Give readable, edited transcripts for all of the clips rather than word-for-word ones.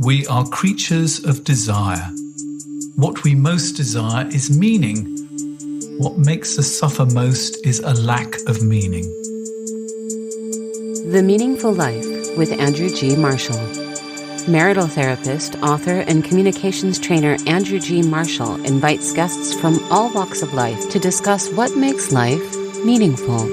We are creatures of desire. What we most desire is meaning. What makes us suffer most is a lack of meaning. The Meaningful Life with Andrew G. Marshall. Marital therapist, author, and communications trainer Andrew G. Marshall invites guests from all walks of life to discuss what makes life meaningful.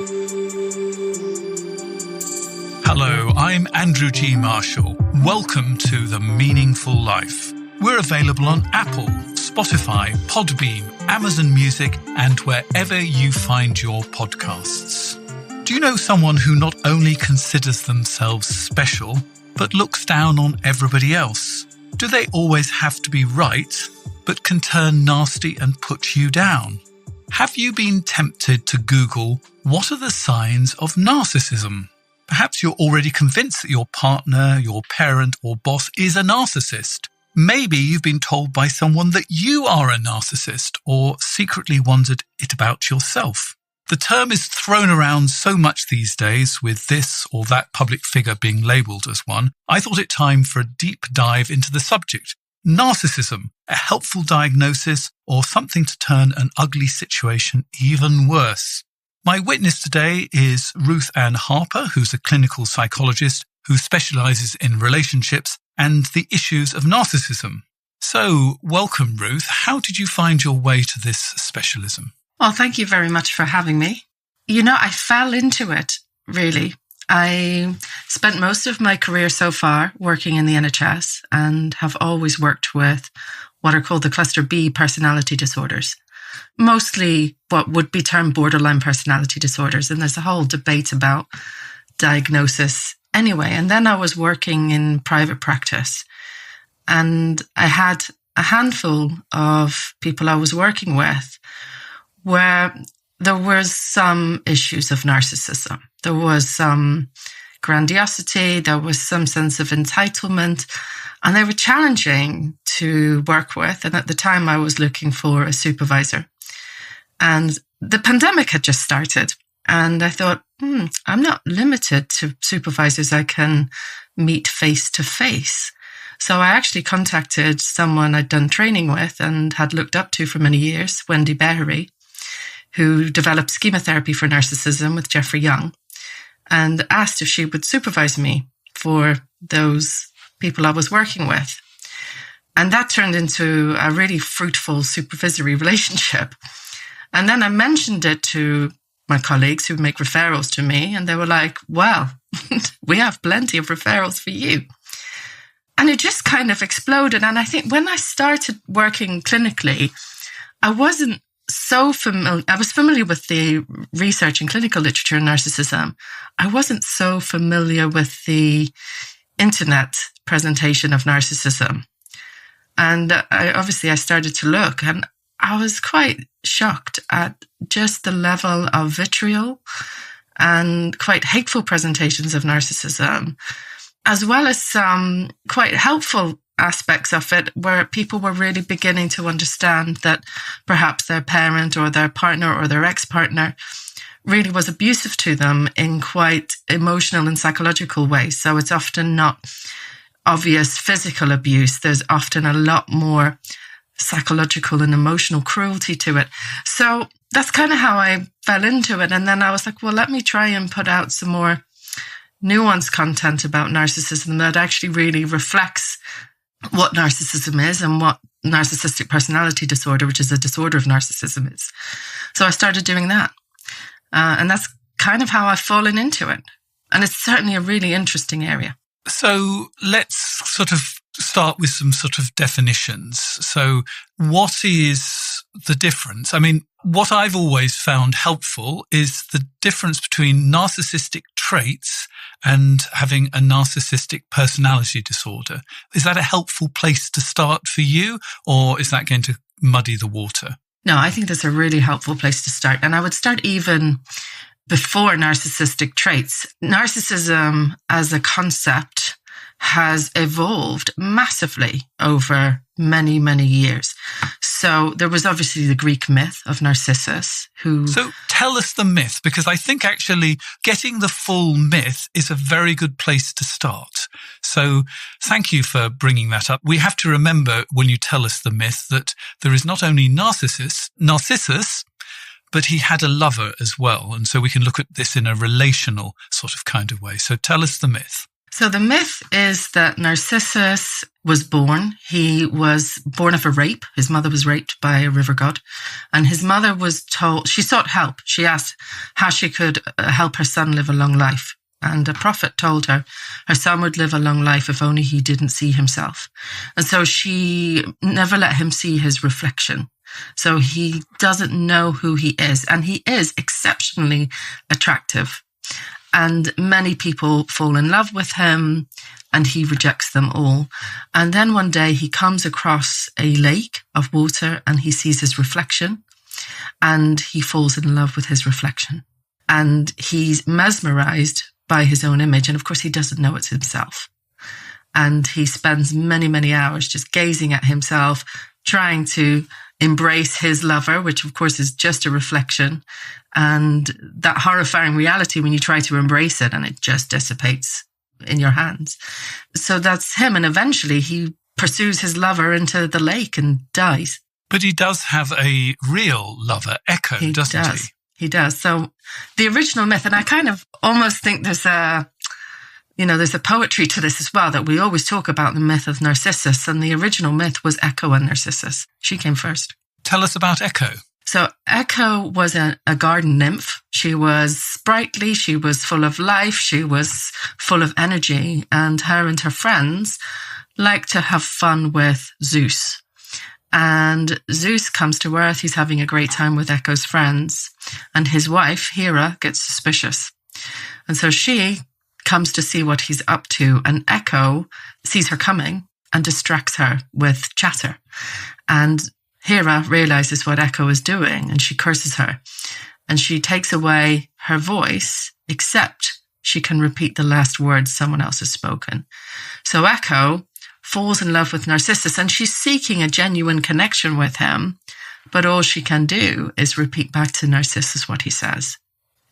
Hello, I'm Andrew G. Marshall. Welcome to The Meaningful Life. We're available on Apple, Spotify, Podbean, Amazon Music, and wherever you find your podcasts. Do you know someone who not only considers themselves special, but looks down on everybody else? Do they always have to be right, but can turn nasty and put you down? Have you been tempted to Google, what are the signs of narcissism? Perhaps you're already convinced that your partner, your parent, or boss is a narcissist. Maybe you've been told by someone that you are a narcissist, or secretly wondered it about yourself. The term is thrown around so much these days, with this or that public figure being labelled as one. I thought it time for a deep dive into the subject. Narcissism, a helpful diagnosis, or something to turn an ugly situation even worse? My witness today is Ruth Ann Harpur, who's a clinical psychologist who specialises in relationships and the issues of narcissism. So, welcome, Ruth. How did you find your way to this specialism? Well, thank you very much for having me. I fell into it, really. I spent most of my career so far working in the NHS and have always worked with what are called the cluster B personality disorders. Mostly what would be termed borderline personality disorders. And there's a whole debate about diagnosis anyway. And then I was working in private practice and I had a handful of people I was working with where there were some issues of narcissism. There was some grandiosity, there was some sense of entitlement, and they were challenging to work with. And at the time I was looking for a supervisor. And the pandemic had just started. And I thought, I'm not limited to supervisors I can meet face to face. So I actually contacted someone I'd done training with and had looked up to for many years, Wendy Behery, who developed Schema Therapy for Narcissism with Jeffrey Young, and asked if she would supervise me for those people I was working with. And that turned into a really fruitful supervisory relationship. And then I mentioned it to my colleagues who make referrals to me, and they were like, well, we have plenty of referrals for you. And it just kind of exploded. And I think when I started working clinically, I wasn't so familiar. I was familiar with the research and clinical literature on narcissism. I wasn't so familiar with the internet presentation of narcissism. And I started to look, and I was quite shocked at just the level of vitriol and quite hateful presentations of narcissism, as well as some quite helpful aspects of it where people were really beginning to understand that perhaps their parent or their partner or their ex-partner really was abusive to them in quite emotional and psychological ways. So it's often not obvious physical abuse. There's often a lot more psychological and emotional cruelty to it. So that's kind of how I fell into it. And then I was like, well, let me try and put out some more nuanced content about narcissism that actually really reflects what narcissism is and what narcissistic personality disorder, which is a disorder of narcissism, is. So I started doing that. And that's kind of how I've fallen into it. And it's certainly a really interesting area. So let's sort of start with some sort of definitions. So what is the difference? I mean, what I've always found helpful is the difference between narcissistic traits and having a narcissistic personality disorder. Is that a helpful place to start for you, or is that going to muddy the water? No, I think that's a really helpful place to start. And I would start even before narcissistic traits. Narcissism as a concept has evolved massively over many, many years. So So there was obviously the Greek myth of Narcissus, who... So tell us the myth, because I think actually getting the full myth is a very good place to start. So thank you for bringing that up. We have to remember when you tell us the myth that there is not only Narcissus, but he had a lover as well. And so we can look at this in a relational sort of kind of way. So tell us the myth. So the myth is that Narcissus was born. He was born of a rape. His mother was raped by a river god. And his mother was told, she sought help. She asked how she could help her son live a long life. And a prophet told her son would live a long life if only he didn't see himself. And so she never let him see his reflection. So he doesn't know who he is. And he is exceptionally attractive. And many people fall in love with him, and he rejects them all. And then one day he comes across a lake of water and he sees his reflection, and he falls in love with his reflection. And he's mesmerized by his own image. And of course, he doesn't know it's himself. And he spends many, many hours just gazing at himself, trying to embrace his lover, which of course is just a reflection. And that horrifying reality when you try to embrace it and it just dissipates in your hands. So that's him. And eventually he pursues his lover into the lake and dies. But he does have a real lover, Echo, doesn't he? He does. So the original myth, and I kind of almost think there's a poetry to this as well, that we always talk about the myth of Narcissus, and the original myth was Echo and Narcissus. She came first. Tell us about Echo. So Echo was a garden nymph. She was sprightly, she was full of life, she was full of energy, and her friends liked to have fun with Zeus. And Zeus comes to Earth, he's having a great time with Echo's friends, and his wife, Hera, gets suspicious. And so she comes to see what he's up to, and Echo sees her coming and distracts her with chatter. And Hera realizes what Echo is doing, and she curses her. And she takes away her voice, except she can repeat the last words someone else has spoken. So Echo falls in love with Narcissus, and she's seeking a genuine connection with him, but all she can do is repeat back to Narcissus what he says.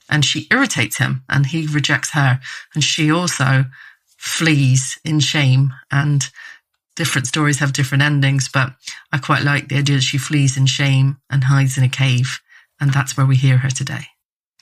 And she irritates him, and he rejects her. And she also flees in shame. And different stories have different endings, but I quite like the idea that she flees in shame and hides in a cave. And that's where we hear her today.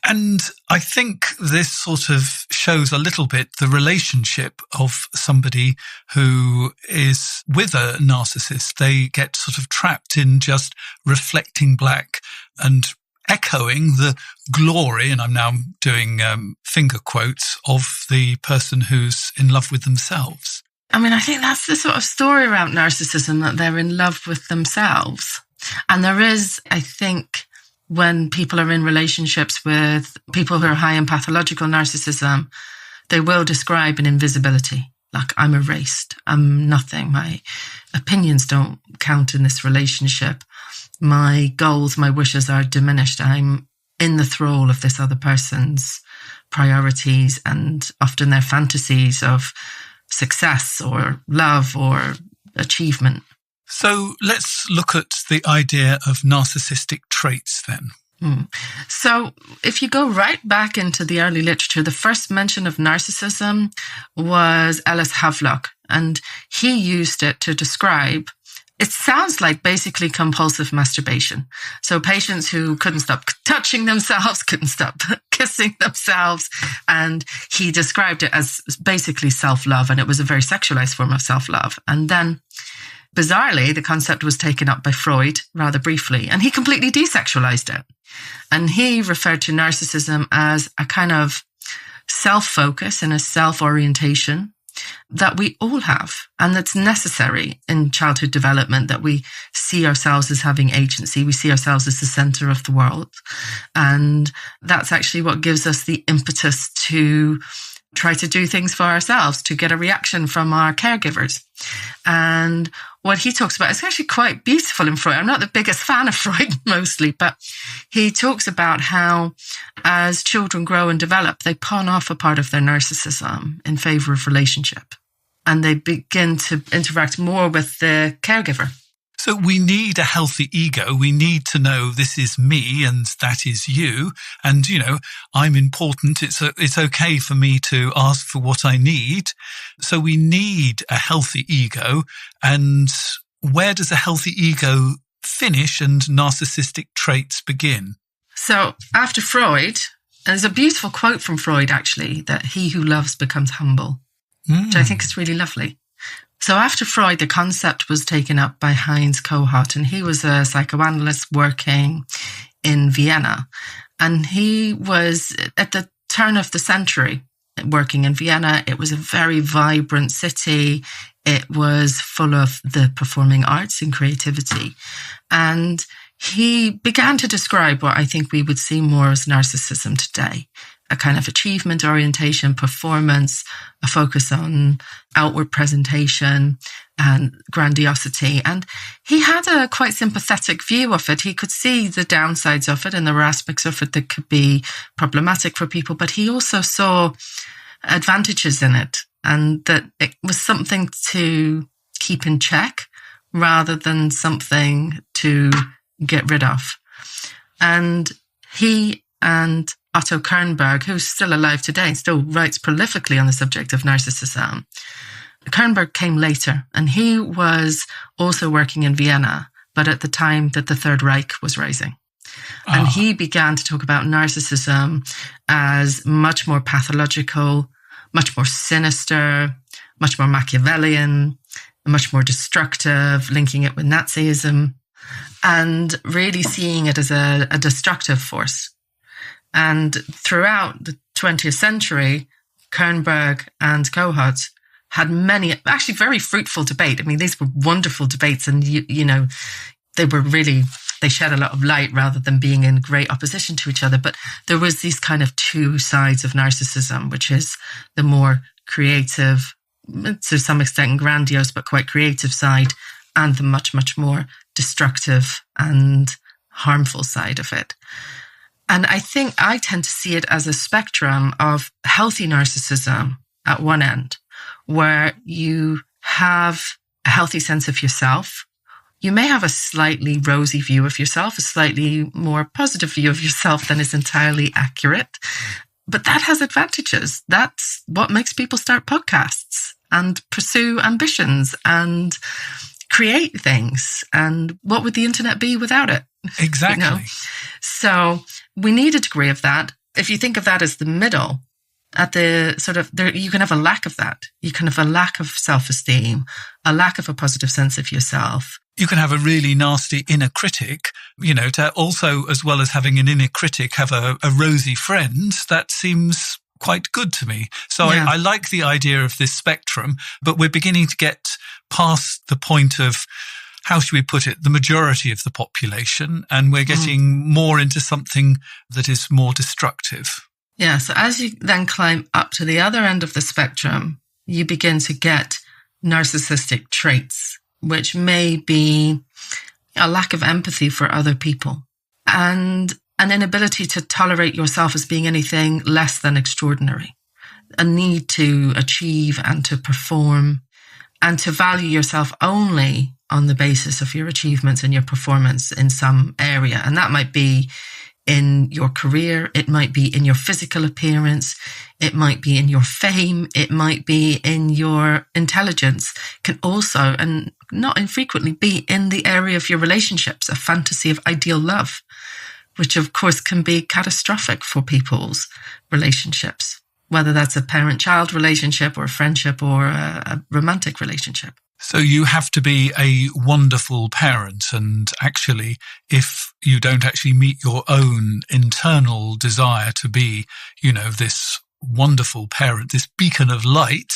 And I think this sort of shows a little bit the relationship of somebody who is with a narcissist. They get sort of trapped in just reflecting back and echoing the glory, and I'm now doing finger quotes, of the person who's in love with themselves. I mean, I think that's the sort of story around narcissism, that they're in love with themselves. And there is, I think, when people are in relationships with people who are high in pathological narcissism, they will describe an invisibility. Like, I'm erased, I'm nothing, my opinions don't count in this relationship. My goals, my wishes are diminished. I'm in the thrall of this other person's priorities and often their fantasies of success or love or achievement. So let's look at the idea of narcissistic traits then. So if you go right back into the early literature, the first mention of narcissism was Ellis Havelock, and he used it to describe, it sounds like basically compulsive masturbation. So patients who couldn't stop touching themselves, couldn't stop kissing themselves. And he described it as basically self-love. And it was a very sexualized form of self-love. And then bizarrely, the concept was taken up by Freud rather briefly, and he completely desexualized it. And he referred to narcissism as a kind of self-focus and a self-orientation that we all have, and that's necessary in childhood development, that we see ourselves as having agency, we see ourselves as the center of the world. And that's actually what gives us the impetus to try to do things for ourselves, to get a reaction from our caregivers. And what he talks about is actually quite beautiful in Freud. I'm not the biggest fan of Freud mostly, but he talks about how as children grow and develop, they pawn off a part of their narcissism in favor of relationship. And they begin to interact more with the caregiver. So we need a healthy ego. We need to know this is me and that is you. And, I'm important. It's okay for me to ask for what I need. So we need a healthy ego. And where does a healthy ego finish and narcissistic traits begin? So after Freud, there's a beautiful quote from Freud, actually, that he who loves becomes humble, which I think is really lovely. So after Freud, the concept was taken up by Heinz Kohut, and he was a psychoanalyst working in Vienna. And he was at the turn of the century working in Vienna. It was a very vibrant city. It was full of the performing arts and creativity. And he began to describe what I think we would see more as narcissism today. A kind of achievement orientation, performance, a focus on outward presentation and grandiosity. And he had a quite sympathetic view of it. He could see the downsides of it and there were aspects of it that could be problematic for people, but he also saw advantages in it and that it was something to keep in check rather than something to get rid of. And he and Otto Kernberg, who's still alive today, still writes prolifically on the subject of narcissism. Kernberg came later, and he was also working in Vienna, but at the time that the Third Reich was rising. And he began to talk about narcissism as much more pathological, much more sinister, much more Machiavellian, much more destructive, linking it with Nazism, and really seeing it as a destructive force. And throughout the 20th century, Kernberg and Kohut had many, actually very fruitful debate. I mean, these were wonderful debates and, they shed a lot of light rather than being in great opposition to each other. But there was these kind of two sides of narcissism, which is the more creative, to some extent grandiose, but quite creative side, and the much, much more destructive and harmful side of it. And I think I tend to see it as a spectrum of healthy narcissism at one end, where you have a healthy sense of yourself. You may have a slightly rosy view of yourself, a slightly more positive view of yourself than is entirely accurate. But that has advantages. That's what makes people start podcasts and pursue ambitions and create things. And what would the internet be without it? Exactly. So we need a degree of that. If you think of that as the middle, at the sort of, you can have a lack of that. You can have a lack of self-esteem, a lack of a positive sense of yourself. You can have a really nasty inner critic, to also, as well as having an inner critic, have a rosy friend. That seems quite good to me. So yeah. I like the idea of this spectrum, but we're beginning to get past the point of, how should we put it, the majority of the population, and we're getting more into something that is more destructive. Yeah, so as you then climb up to the other end of the spectrum, you begin to get narcissistic traits, which may be a lack of empathy for other people and an inability to tolerate yourself as being anything less than extraordinary, a need to achieve and to perform and to value yourself only on the basis of your achievements and your performance in some area. And that might be in your career, it might be in your physical appearance, it might be in your fame, it might be in your intelligence, can also, and not infrequently, be in the area of your relationships, a fantasy of ideal love, which of course can be catastrophic for people's relationships, whether that's a parent-child relationship or a friendship or a romantic relationship. So you have to be a wonderful parent, and actually, if you don't actually meet your own internal desire to be, this wonderful parent, this beacon of light,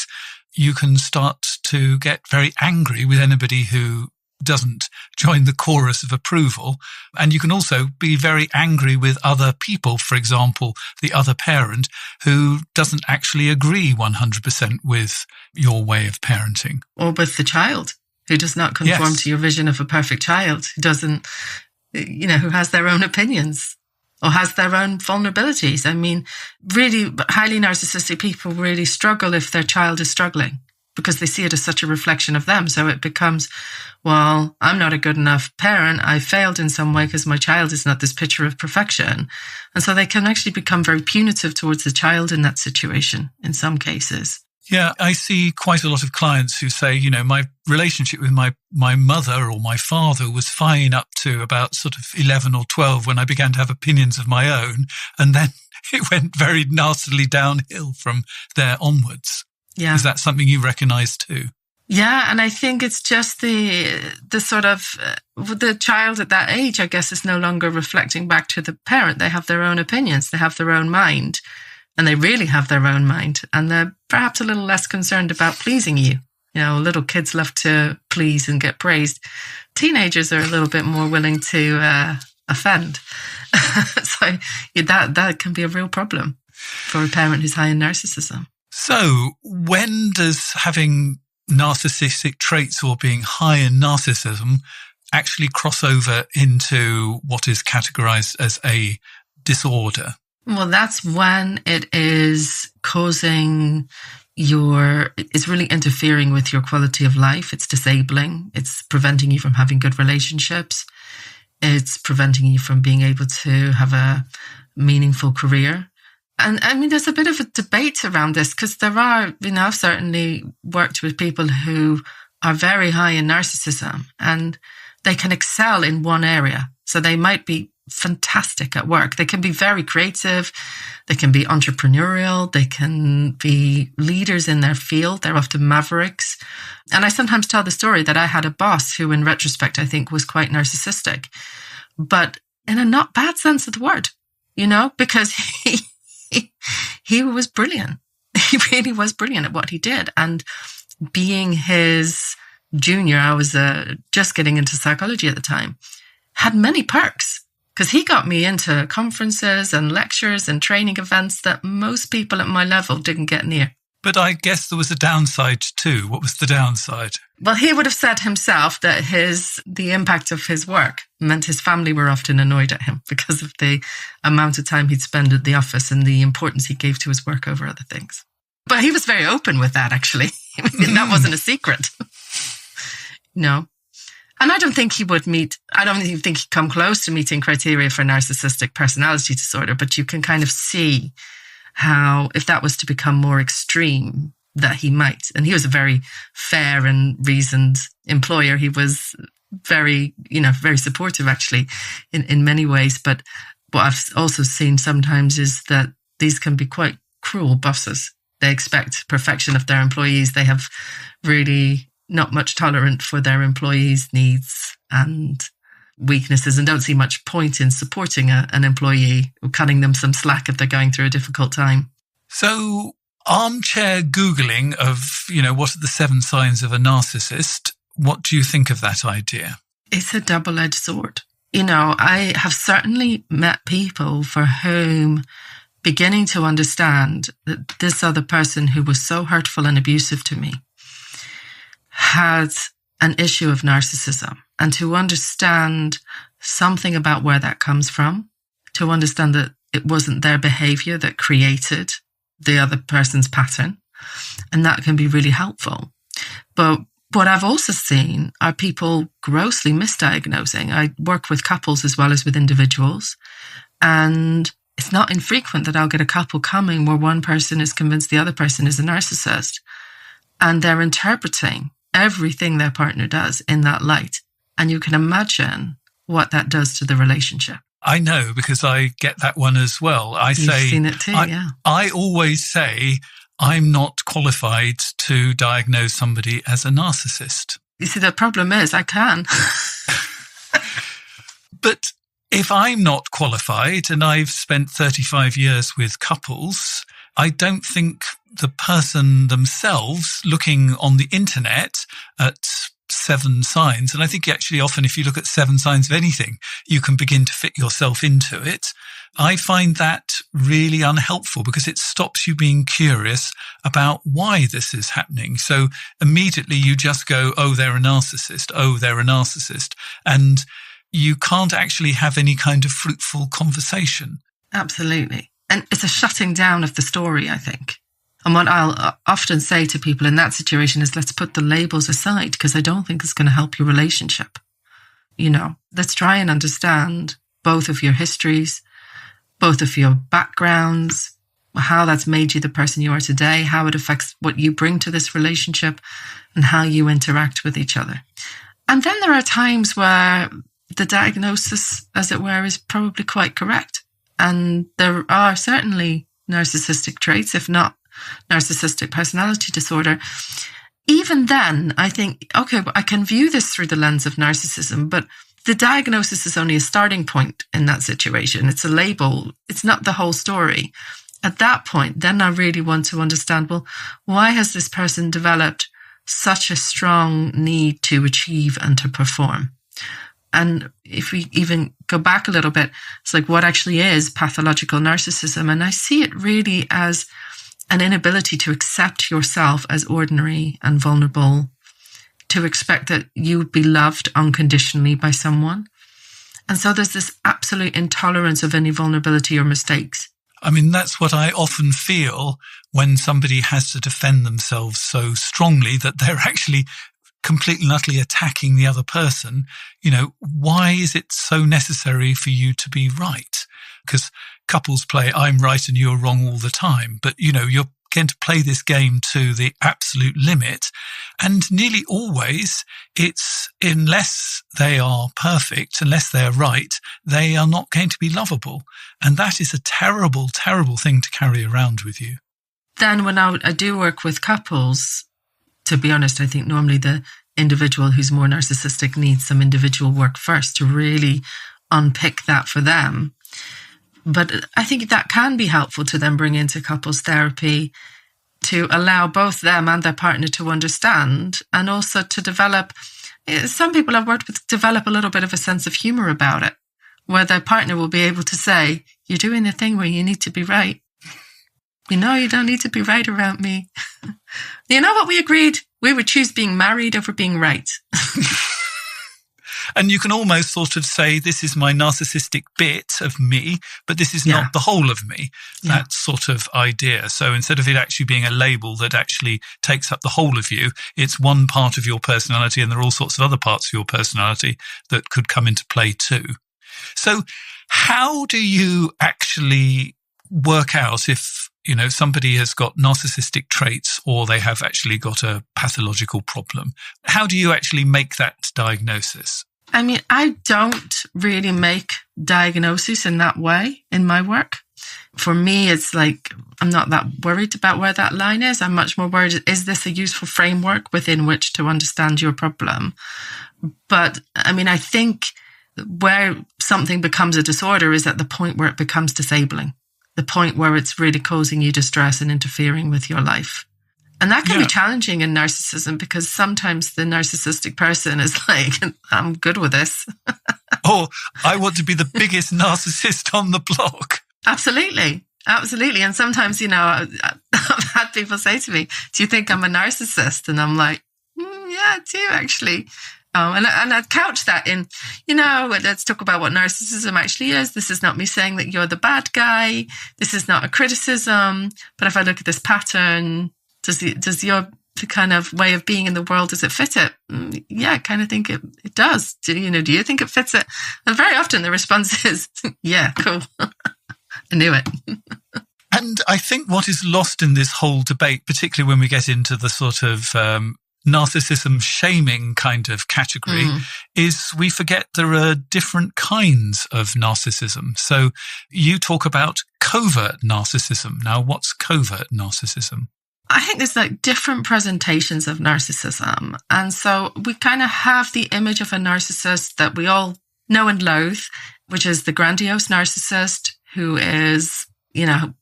you can start to get very angry with anybody who doesn't join the chorus of approval. And you can also be very angry with other people, for example, the other parent who doesn't actually agree 100% with your way of parenting. Or with the child who does not conform to your vision of a perfect child, who doesn't, who has their own opinions or has their own vulnerabilities. I mean, really highly narcissistic people really struggle if their child is struggling. because they see it as such a reflection of them. So it becomes, well, I'm not a good enough parent. I failed in some way because my child is not this picture of perfection. And so they can actually become very punitive towards the child in that situation in some cases. Yeah, I see quite a lot of clients who say, my relationship with my mother or my father was fine up to about sort of 11 or 12 when I began to have opinions of my own. And then it went very nastily downhill from there onwards. Yeah. Is that something you recognise too? Yeah, and I think it's just the sort of, the child at that age, I guess, is no longer reflecting back to the parent. They have their own opinions, they have their own mind. And they really have their own mind, and they're perhaps a little less concerned about pleasing you. Little kids love to please and get praised. Teenagers are a little bit more willing to offend. So that can be a real problem for a parent who's high in narcissism. So when does having narcissistic traits or being high in narcissism actually cross over into what is categorized as a disorder? Well, that's when it is causing it's really interfering with your quality of life. It's disabling. It's preventing you from having good relationships. It's preventing you from being able to have a meaningful career. And I mean, there's a bit of a debate around this because there are, I've certainly worked with people who are very high in narcissism and they can excel in one area. So they might be fantastic at work. They can be very creative. They can be entrepreneurial. They can be leaders in their field. They're often mavericks. And I sometimes tell the story that I had a boss who, in retrospect, I think was quite narcissistic, but in a not bad sense of the word, because he was brilliant. He really was brilliant at what he did. And being his junior, I was just getting into psychology at the time, had many perks. Because he got me into conferences and lectures and training events that most people at my level didn't get near. But I guess there was a downside too. What was the downside? Well, he would have said himself that the impact of his work meant his family were often annoyed at him because of the amount of time he'd spend at the office and the importance he gave to his work over other things. But he was very open with that, actually. That wasn't a secret. No. And I don't think I don't even think he'd come close to meeting criteria for narcissistic personality disorder, but you can kind of see how, if that was to become more extreme, that he might. And he was a very fair and reasoned employer. He was very, very supportive actually in many ways. But what I've also seen sometimes is that these can be quite cruel bosses. They expect perfection of their employees. They have really not much tolerant for their employees' needs and weaknesses and don't see much point in supporting an employee or cutting them some slack if they're going through a difficult time. So armchair Googling of, what are the 7 signs of a narcissist? What do you think of that idea? It's a double-edged sword. I have certainly met people for whom beginning to understand that this other person who was so hurtful and abusive to me had an issue of narcissism, and to understand something about where that comes from, to understand that it wasn't their behaviour that created the other person's pattern, and that can be really helpful. But what I've also seen are people grossly misdiagnosing. I work with couples as well as with individuals, and it's not infrequent that I'll get a couple coming where one person is convinced the other person is a narcissist, and they're interpreting everything their partner does in that light. And you can imagine what that does to the relationship. I know, because I get that one as well. You've seen it too, yeah. I always say I'm not qualified to diagnose somebody as a narcissist. You see, the problem is I can. But if I'm not qualified and I've spent 35 years with couples, I don't think the person themselves looking on the internet at 7 signs, and I think actually often if you look at 7 signs of anything, you can begin to fit yourself into it. I find that really unhelpful because it stops you being curious about why this is happening. So immediately you just go, oh, they're a narcissist. Oh, they're a narcissist. And you can't actually have any kind of fruitful conversation. Absolutely. And it's a shutting down of the story, I think. And what I'll often say to people in that situation is, let's put the labels aside, because I don't think it's going to help your relationship. Let's try and understand both of your histories, both of your backgrounds, how that's made you the person you are today, how it affects what you bring to this relationship, and how you interact with each other. And then there are times where the diagnosis, as it were, is probably quite correct. And there are certainly narcissistic traits, if not narcissistic personality disorder. Even then, I think, okay, I can view this through the lens of narcissism, but the diagnosis is only a starting point in that situation. It's a label. It's not the whole story. At that point, then I really want to understand, well, why has this person developed such a strong need to achieve and to perform? And if we even go back a little bit, it's like, what actually is pathological narcissism? And I see it really as an inability to accept yourself as ordinary and vulnerable, to expect that you would be loved unconditionally by someone. And so there's this absolute intolerance of any vulnerability or mistakes. I mean, that's what I often feel when somebody has to defend themselves so strongly that they're actually completely and utterly attacking the other person. Why is it so necessary for you to be right? Because couples play I'm right and you're wrong all the time. But, you're going to play this game to the absolute limit. And nearly always it's, unless they are perfect, unless they're right, they are not going to be lovable. And that is a terrible, terrible thing to carry around with you. Then when I do work with couples, to be honest, I think normally the individual who's more narcissistic needs some individual work first to really unpick that for them. But I think that can be helpful to then bring into couples therapy to allow both them and their partner to understand, and also to develop, some people I've worked with develop a little bit of a sense of humor about it, where their partner will be able to say, you're doing the thing where you need to be right. You don't need to be right around me. You know what we agreed? We would choose being married over being right. And you can almost sort of say, this is my narcissistic bit of me, but this is not the whole of me. That sort of idea. So instead of it actually being a label that actually takes up the whole of you, it's one part of your personality, and there are all sorts of other parts of your personality that could come into play too. So how do you actually work out if, somebody has got narcissistic traits or they have actually got a pathological problem? How do you actually make that diagnosis? I mean, I don't really make diagnoses in that way in my work. For me, it's like, I'm not that worried about where that line is. I'm much more worried, is this a useful framework within which to understand your problem? But I mean, I think where something becomes a disorder is at the point where it becomes disabling, the point where it's really causing you distress and interfering with your life. And that can be challenging in narcissism, because sometimes the narcissistic person is like, I'm good with this. Or I want to be the biggest narcissist on the block. Absolutely. And sometimes, I've had people say to me, do you think I'm a narcissist? And I'm like, yeah, I do actually. And I'd couch that in, let's talk about what narcissism actually is. This is not me saying that you're the bad guy. This is not a criticism. But if I look at this pattern, does your kind of way of being in the world, does it fit it? Yeah, I kind of think it does. Do you think it fits it? And very often the response is, yeah, cool. I knew it. And I think what is lost in this whole debate, particularly when we get into the sort of narcissism shaming kind of category, is we forget there are different kinds of narcissism. So you talk about covert narcissism. Now, what's covert narcissism? I think there's like different presentations of narcissism. And so we kind of have the image of a narcissist that we all know and loathe, which is the grandiose narcissist who is,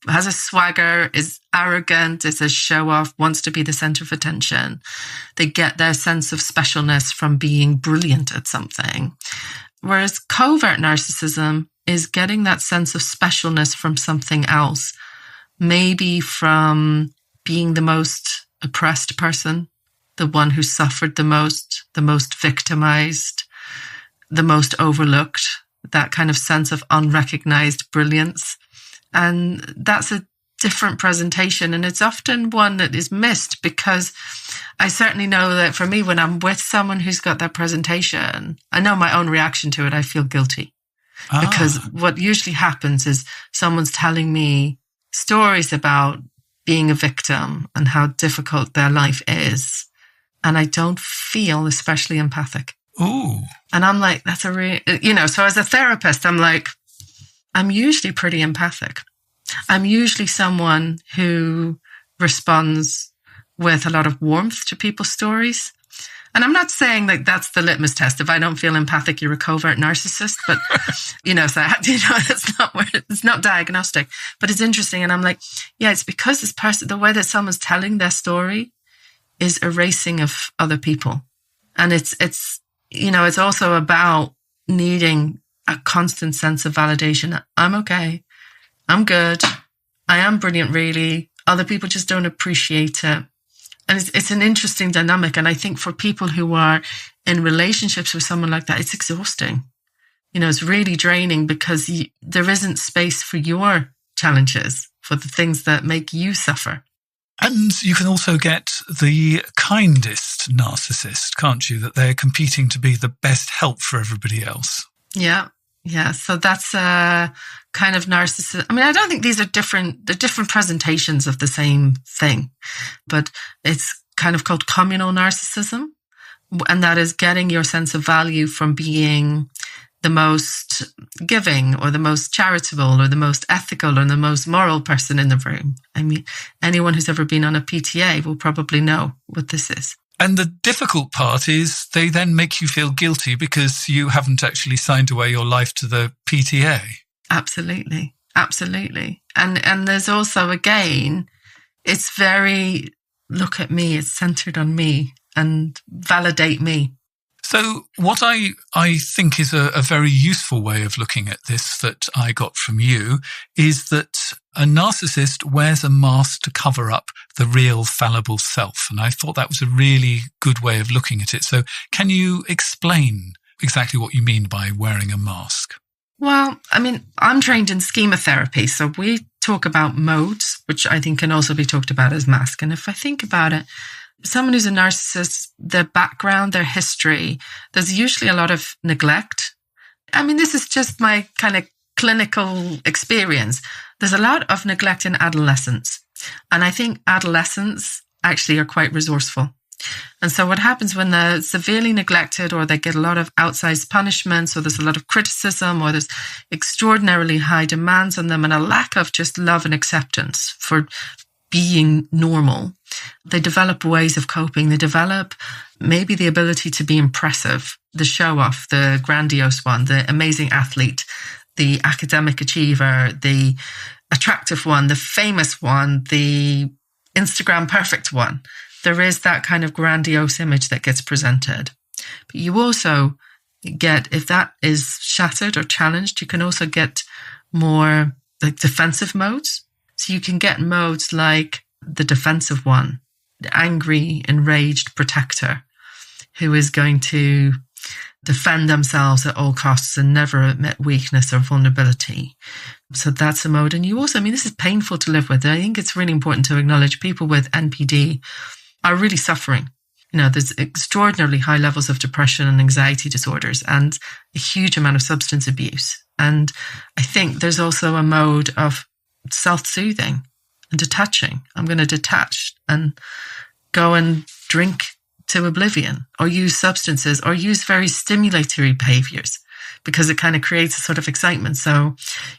has a swagger, is arrogant, is a show-off, wants to be the center of attention. They get their sense of specialness from being brilliant at something. Whereas covert narcissism is getting that sense of specialness from something else, maybe from being the most oppressed person, the one who suffered the most victimized, the most overlooked, that kind of sense of unrecognized brilliance. And that's a different presentation, and it's often one that is missed, because I certainly know that for me, when I'm with someone who's got that presentation, I know my own reaction to it. I feel guilty. Because what usually happens is someone's telling me stories about being a victim and how difficult their life is, and I don't feel especially empathic. Ooh. And I'm like, that's a real, so as a therapist, I'm like, I'm usually pretty empathic. I'm usually someone who responds with a lot of warmth to people's stories. And I'm not saying like that's the litmus test. If I don't feel empathic, you're a covert narcissist. But, it's not diagnostic, but it's interesting. And I'm like, yeah, it's because this person, the way that someone's telling their story is erasing of other people. And it's also about needing a constant sense of validation. I'm okay. I'm good. I am brilliant, really. Other people just don't appreciate it. And it's an interesting dynamic. And I think for people who are in relationships with someone like that, it's exhausting. It's really draining, because there isn't space for your challenges, for the things that make you suffer. And you can also get the kindest narcissist, can't you? That they're competing to be the best help for everybody else. Yeah. Yeah. So that's a kind of narcissist. I mean, I don't think these are different. They're different presentations of the same thing, but it's kind of called communal narcissism. And that is getting your sense of value from being the most giving or the most charitable or the most ethical or the most moral person in the room. I mean, anyone who's ever been on a PTA will probably know what this is. And the difficult part is they then make you feel guilty because you haven't actually signed away your life to the PTA. Absolutely. Absolutely. And there's also, again, it's very, look at me, it's centered on me and validate me. So what I think is a very useful way of looking at this that I got from you is that a narcissist wears a mask to cover up the real fallible self. And I thought that was a really good way of looking at it. So can you explain exactly what you mean by wearing a mask? Well, I mean, I'm trained in Schema Therapy. So we talk about modes, which I think can also be talked about as mask. And if I think about it, someone who's a narcissist, their background, their history, there's usually a lot of neglect. I mean, this is just my kind of clinical experience. There's a lot of neglect in adolescence. And I think adolescents actually are quite resourceful. And so what happens when they're severely neglected, or they get a lot of outsized punishments, or there's a lot of criticism, or there's extraordinarily high demands on them and a lack of just love and acceptance for being normal, they develop ways of coping. They develop maybe the ability to be impressive, the show off, the grandiose one, the amazing athlete, the academic achiever, the attractive one, the famous one, the Instagram perfect one. There is that kind of grandiose image that gets presented. But you also get, if that is shattered or challenged, you can also get more like defensive modes. So you can get modes like the defensive one, the angry, enraged protector, who is going to defend themselves at all costs and never admit weakness or vulnerability. So that's a mode. And you also, I mean, this is painful to live with. I think it's really important to acknowledge people with NPD are really suffering. There's extraordinarily high levels of depression and anxiety disorders and a huge amount of substance abuse. And I think there's also a mode of self-soothing and detaching. I'm going to detach and go and drink to oblivion, or use substances, or use very stimulatory behaviors, because it kind of creates a sort of excitement. So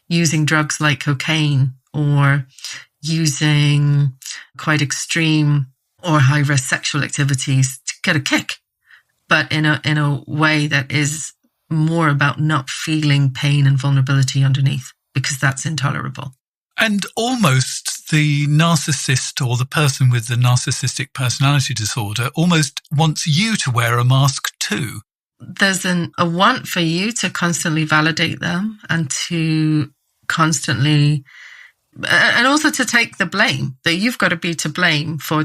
using drugs like cocaine, or using quite extreme or high-risk sexual activities to get a kick, but in a way that is more about not feeling pain and vulnerability underneath, because that's intolerable. And almost the narcissist, or the person with the narcissistic personality disorder, almost wants you to wear a mask too. There's a want for you to constantly validate them and to constantly And also to take the blame, that you've got to be to blame for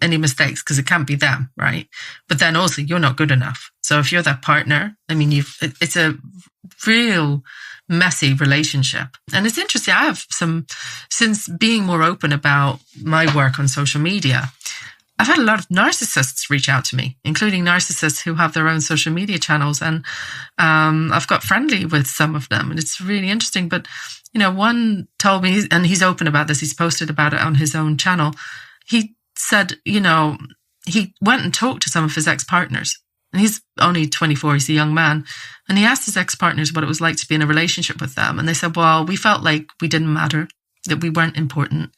any mistakes, because it can't be them, right? But then also you're not good enough. So if you're that partner, I mean, it's a real messy relationship. And it's interesting. I have since being more open about my work on social media, I've had a lot of narcissists reach out to me, including narcissists who have their own social media channels. And I've got friendly with some of them, and it's really interesting. But, one told me, and he's open about this, he's posted about it on his own channel. He said, he went and talked to some of his ex-partners. And he's only 24, he's a young man. And he asked his ex-partners what it was like to be in a relationship with them. And they said, well, we felt like we didn't matter, that we weren't important.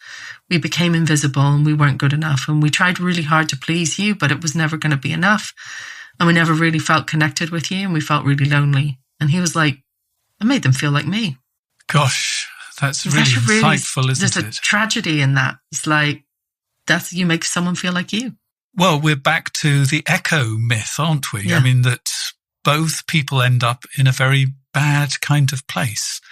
We became invisible and we weren't good enough. And we tried really hard to please you, but it was never going to be enough. And we never really felt connected with you, and we felt really lonely. And he was like, I made them feel like me. Gosh, that's really insightful, isn't it? There's a tragedy in that. It's like, you make someone feel like you. Well, we're back to the echo myth, aren't we? Yeah. I mean, that both people end up in a very bad kind of place.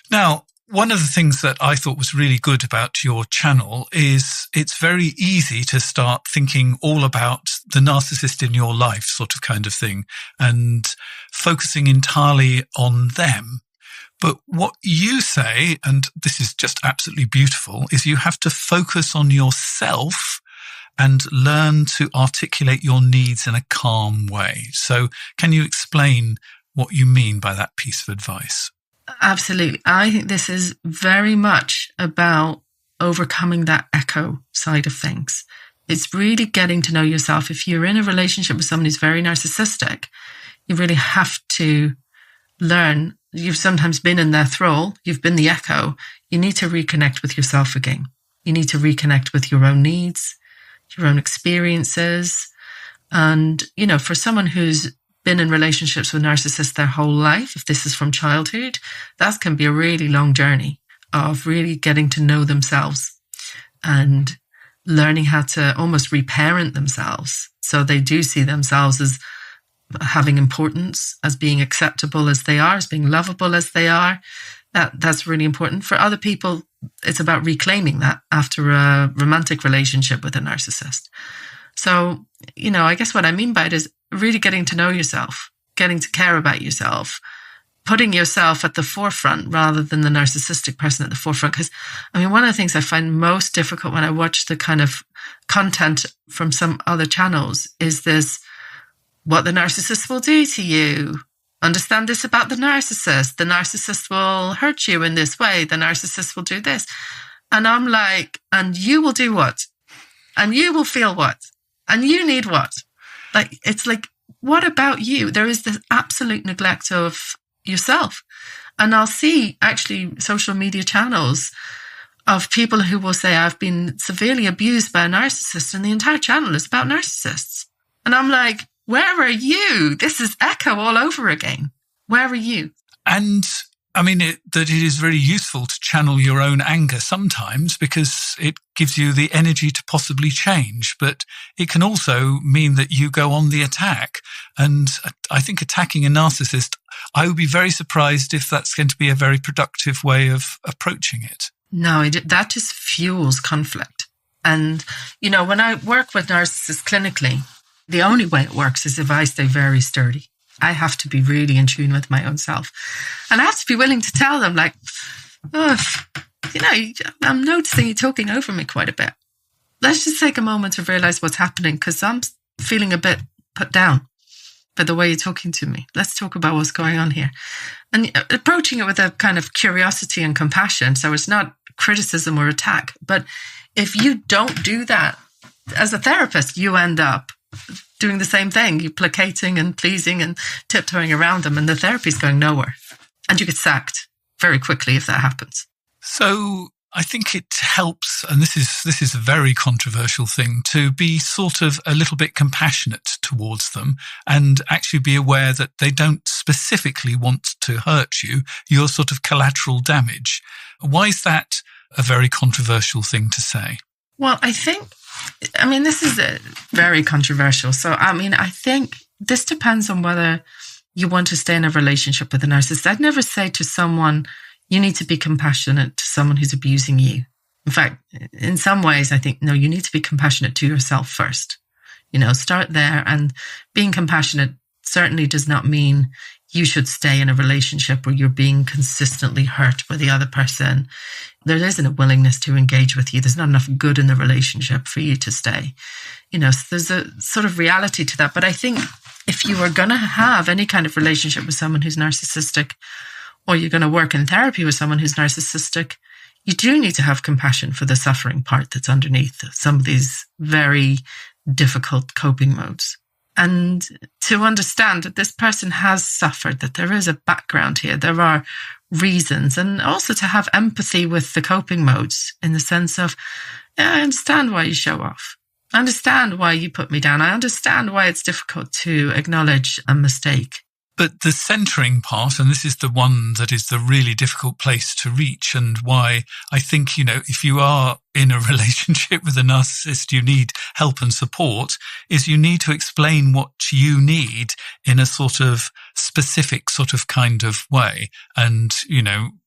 Now, one of the things that I thought was really good about your channel is it's very easy to start thinking all about the narcissist in your life, sort of kind of thing, and focusing entirely on them. But what you say, and this is just absolutely beautiful, is you have to focus on yourself and learn to articulate your needs in a calm way. So can you explain what you mean by that piece of advice? Absolutely. I think this is very much about overcoming that echo side of things. It's really getting to know yourself. If you're in a relationship with someone who's very narcissistic, you really have to learn. You've sometimes been in their thrall. You've been the echo. You need to reconnect with yourself again. You need to reconnect with your own needs, your own experiences. And, for someone who's been in relationships with narcissists their whole life, if this is from childhood, that can be a really long journey of really getting to know themselves and learning how to almost reparent themselves. So they do see themselves as having importance, as being acceptable as they are, as being lovable as they are. That's really important. For other people, it's about reclaiming that after a romantic relationship with a narcissist. So, I guess what I mean by it is really getting to know yourself, getting to care about yourself, putting yourself at the forefront rather than the narcissistic person at the forefront. Because, one of the things I find most difficult when I watch the kind of content from some other channels is this, what the narcissist will do to you. Understand this about the narcissist. The narcissist will hurt you in this way. The narcissist will do this. And I'm like, and you will do what? And you will feel what? And you need what? It's like, what about you? There is this absolute neglect of yourself. And I'll see actually social media channels of people who will say, I've been severely abused by a narcissist, and the entire channel is about narcissists. And I'm like, where are you? This is echo all over again. Where are you? And that it is very useful to channel your own anger sometimes because it gives you the energy to possibly change. But it can also mean that you go on the attack. And I think attacking a narcissist, I would be very surprised if that's going to be a very productive way of approaching it. No, that just fuels conflict. And, when I work with narcissists clinically, the only way it works is if I stay very sturdy. I have to be really in tune with my own self. And I have to be willing to tell them, I'm noticing you talking over me quite a bit. Let's just take a moment to realize what's happening, because I'm feeling a bit put down by the way you're talking to me. Let's talk about what's going on here. And approaching it with a kind of curiosity and compassion. So it's not criticism or attack. But if you don't do that, as a therapist, you end up doing the same thing. You're placating and pleasing and tiptoeing around them, and the therapy's going nowhere. And you get sacked very quickly if that happens. So I think it helps, and this is a very controversial thing, to be sort of a little bit compassionate towards them and actually be aware that they don't specifically want to hurt you. You're sort of collateral damage. Why is that a very controversial thing to say? Well, I think, this is very controversial. So, I think this depends on whether you want to stay in a relationship with a narcissist. I'd never say to someone, you need to be compassionate to someone who's abusing you. In fact, in some ways, I think, no, you need to be compassionate to yourself first. Start there. And being compassionate certainly does not mean you should stay in a relationship where you're being consistently hurt by the other person. There isn't a willingness to engage with you. There's not enough good in the relationship for you to stay. So there's a sort of reality to that. But I think if you are going to have any kind of relationship with someone who's narcissistic, or you're going to work in therapy with someone who's narcissistic, you do need to have compassion for the suffering part that's underneath some of these very difficult coping modes. And to understand that this person has suffered, that there is a background here, there are reasons, and also to have empathy with the coping modes in the sense of, yeah, I understand why you show off. I understand why you put me down. I understand why it's difficult to acknowledge a mistake. But the centering part, and this is the one that is the really difficult place to reach, and why I think, if you are in a relationship with a narcissist, you need help and support, is you need to explain what you need in a sort of specific sort of kind of way, and,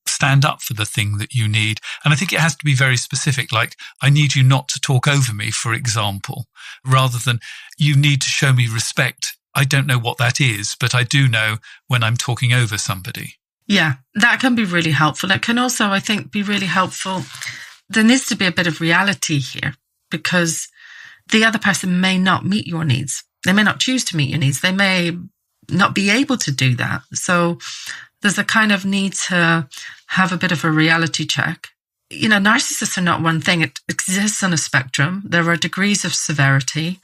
stand up for the thing that you need. And I think it has to be very specific, like, I need you not to talk over me, for example, rather than you need to show me respect. I don't know what that is, but I do know when I'm talking over somebody. Yeah, that can be really helpful. It can also, I think, be really helpful. There needs to be a bit of reality here, because the other person may not meet your needs. They may not choose to meet your needs. They may not be able to do that. So there's a kind of need to have a bit of a reality check. Narcissists are not one thing. It exists on a spectrum. There are degrees of severity.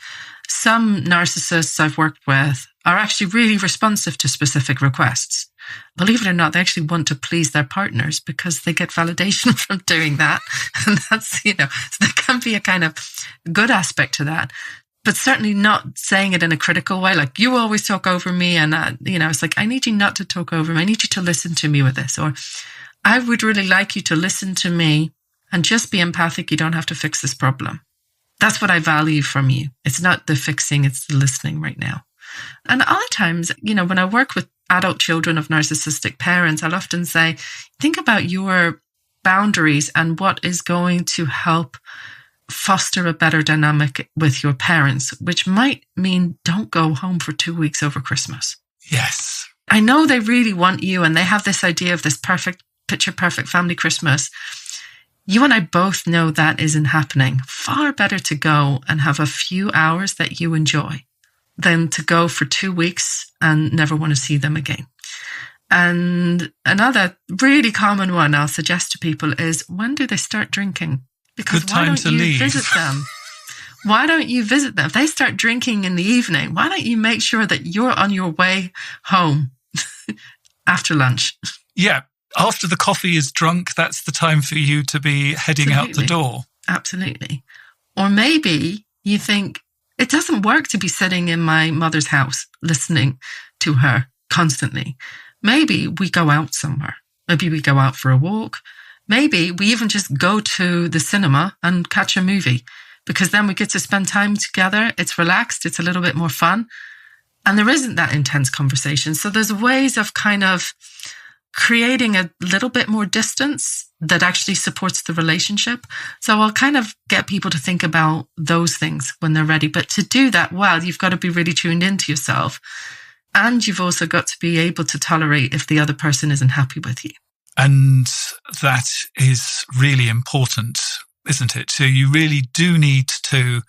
Some narcissists I've worked with are actually really responsive to specific requests. Believe it or not, they actually want to please their partners because they get validation from doing that. And that's, so there can be a kind of good aspect to that, but certainly not saying it in a critical way. Like, you always talk over me. And, it's like, I need you not to talk over me. I need you to listen to me with this. Or I would really like you to listen to me and just be empathic. You don't have to fix this problem. That's what I value from you. It's not the fixing, it's the listening right now. And other times, when I work with adult children of narcissistic parents, I'll often say, think about your boundaries and what is going to help foster a better dynamic with your parents, which might mean don't go home for 2 weeks over Christmas. Yes. I know they really want you and they have this idea of this picture perfect family Christmas. You and I both know that isn't happening. Far better to go and have a few hours that you enjoy than to go for 2 weeks and never want to see them again. And another really common one I'll suggest to people is, when do they start drinking? Because good time to leave. Visit them? Why don't you visit them? If they start drinking in the evening, why don't you make sure that you're on your way home after lunch? Yeah. After the coffee is drunk, that's the time for you to be heading out the door. Absolutely. Or maybe you think, it doesn't work to be sitting in my mother's house listening to her constantly. Maybe we go out somewhere. Maybe we go out for a walk. Maybe we even just go to the cinema and catch a movie, because then we get to spend time together. It's relaxed. It's a little bit more fun. And there isn't that intense conversation. So there's ways of kind of creating a little bit more distance that actually supports the relationship. So I'll kind of get people to think about those things when they're ready. But to do that well, you've got to be really tuned into yourself. And you've also got to be able to tolerate if the other person isn't happy with you. And that is really important, isn't it? So you really do need to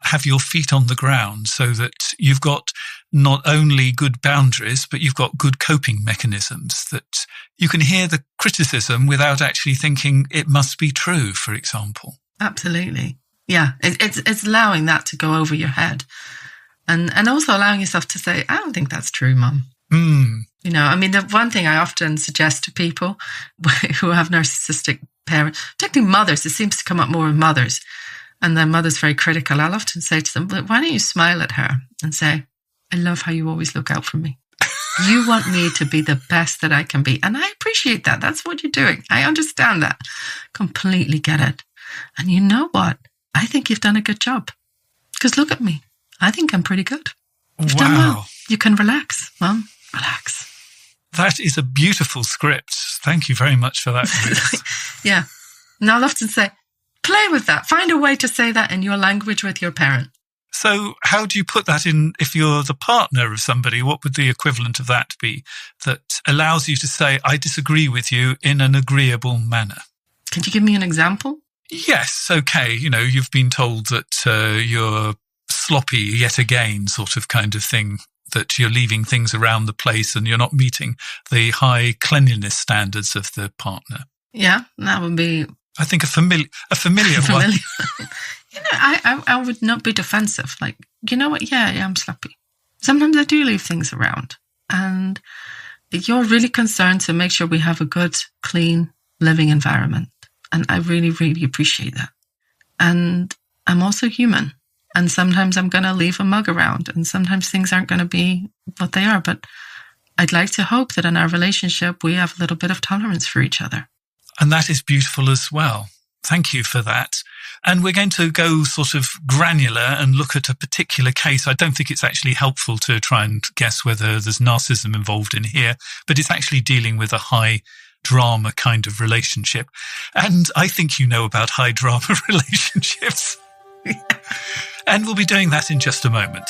have your feet on the ground so that you've got not only good boundaries, but you've got good coping mechanisms, that you can hear the criticism without actually thinking it must be true, for example. Absolutely. Yeah. It's allowing that to go over your head. And also allowing yourself to say, I don't think that's true, Mum. The one thing I often suggest to people who have narcissistic parents, particularly mothers, it seems to come up more with mothers, and their mother's very critical. I'll often say to them, why don't you smile at her and say, I love how you always look out for me. You want me to be the best that I can be. And I appreciate that. That's what you're doing. I understand that. Completely get it. And you know what? I think you've done a good job. Because look at me. I think I'm pretty good. You've done well. You can relax, Mum. Relax. That is a beautiful script Thank you very much for that, Ruth. Yeah. And I'll often say, play with that. Find a way to say that in your language with your parent. So how do you put that in, if you're the partner of somebody, what would the equivalent of that be that allows you to say, I disagree with you in an agreeable manner? Can you give me an example? Yes, okay. You've been told that you're sloppy yet again, sort of kind of thing, that you're leaving things around the place and you're not meeting the high cleanliness standards of the partner. Yeah, that would be... I think a familiar one. I would not be defensive. Like, you know what? Yeah, I'm sloppy. Sometimes I do leave things around. And you're really concerned to make sure we have a good, clean living environment. And I really, really appreciate that. And I'm also human. And sometimes I'm going to leave a mug around. And sometimes things aren't going to be what they are. But I'd like to hope that in our relationship, we have a little bit of tolerance for each other. And that is beautiful as well. Thank you for that. And we're going to go sort of granular and look at a particular case. I don't think it's actually helpful to try and guess whether there's narcissism involved in here, but it's actually dealing with a high drama kind of relationship. And I think you know about high drama relationships. And we'll be doing that in just a moment.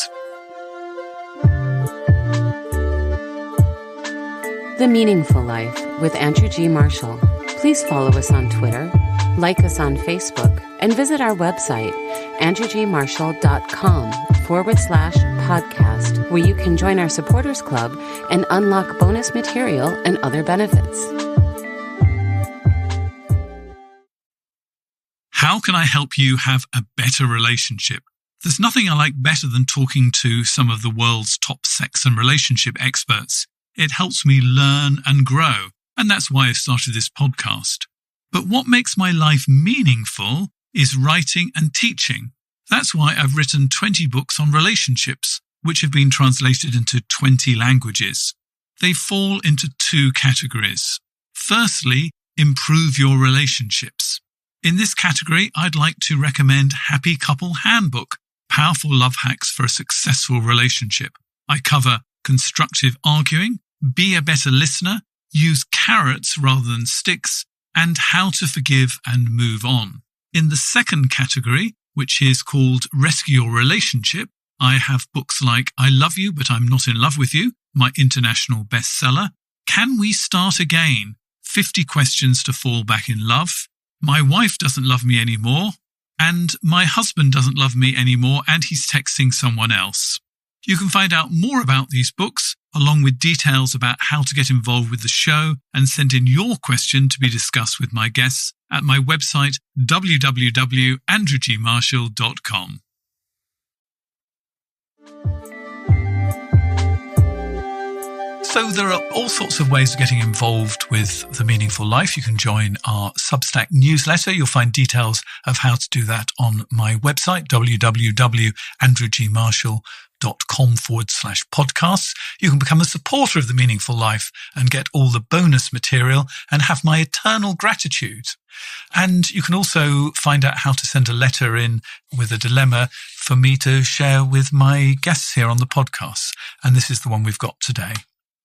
The Meaningful Life with Andrew G. Marshall. Please follow us on Twitter, like us on Facebook, and visit our website, andrewgmarshall.com/podcast, where you can join our supporters club and unlock bonus material and other benefits. How can I help you have a better relationship? There's nothing I like better than talking to some of the world's top sex and relationship experts. It helps me learn and grow, and that's why I've started this podcast. But what makes my life meaningful is writing and teaching. That's why I've written 20 books on relationships, which have been translated into 20 languages. They fall into two categories. Firstly, improve your relationships. In this category, I'd like to recommend Happy Couple Handbook, Powerful Love Hacks for a Successful Relationship. I cover constructive arguing, be a better listener, use carrots rather than sticks, and how to forgive and move on. In the second category, which is called Rescue Your Relationship, I have books like I Love You But I'm Not in Love with You, my international bestseller, Can We Start Again? 50 Questions to Fall Back in Love, My Wife Doesn't Love Me Anymore, and My Husband Doesn't Love Me Anymore and He's Texting Someone Else. You can find out more about these books, along with details about how to get involved with the show and send in your question to be discussed with my guests at my website, www.andrewgmarshall.com. So there are all sorts of ways of getting involved with The Meaningful Life. You can join our Substack newsletter. You'll find details of how to do that on my website, www.andrewgmarshall.com/podcasts. You can become a supporter of The Meaningful Life and get all the bonus material and have my eternal gratitude. And you can also find out how to send a letter in with a dilemma for me to share with my guests here on the podcast. And this is the one we've got today.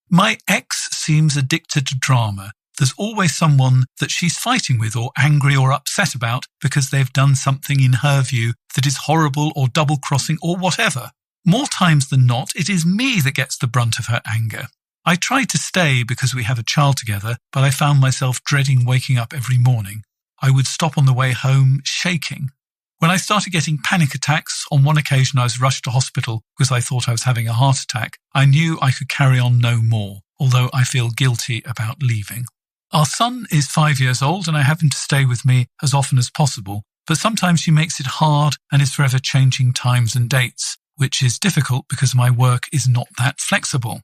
My ex seems addicted to drama. There's always someone that she's fighting with or angry or upset about because they've done something in her view that is horrible or double-crossing or whatever. More times than not, it is me that gets the brunt of her anger. I tried to stay because we have a child together, but I found myself dreading waking up every morning. I would stop on the way home shaking. When I started getting panic attacks, on one occasion I was rushed to hospital because I thought I was having a heart attack. I knew I could carry on no more, although I feel guilty about leaving. Our son is 5 years old and I have him to stay with me as often as possible, but sometimes she makes it hard and is forever changing times and dates, which is difficult because my work is not that flexible.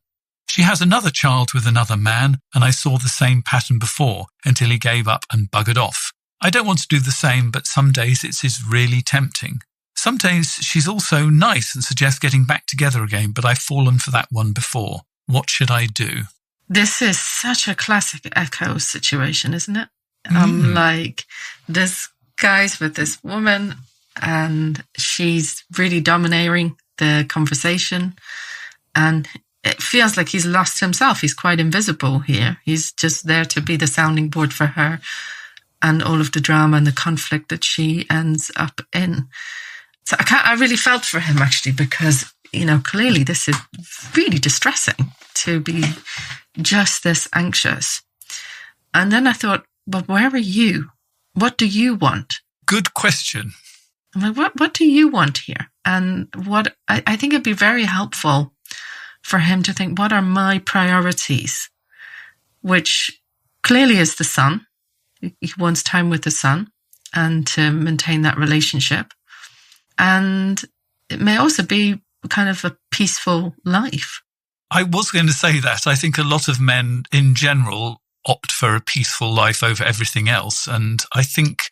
She has another child with another man, and I saw the same pattern before until he gave up and buggered off. I don't want to do the same, but some days it is really tempting. Some days she's also nice and suggests getting back together again, but I've fallen for that one before. What should I do? This is such a classic echo situation, isn't it? Like, this guy's with this woman and she's really dominating the conversation and it feels like he's lost himself. He's quite invisible here. He's just there to be the sounding board for her and all of the drama and the conflict that she ends up in. So I really felt for him, actually, because, clearly this is really distressing to be just this anxious. And then I thought, well, where are you? What do you want? Good question. I'm like, what do you want here? And what I think it'd be very helpful for him to think, what are my priorities? Which clearly is the son. He wants time with the son and to maintain that relationship. And it may also be kind of a peaceful life. I was going to say that. I think a lot of men in general opt for a peaceful life over everything else. And I think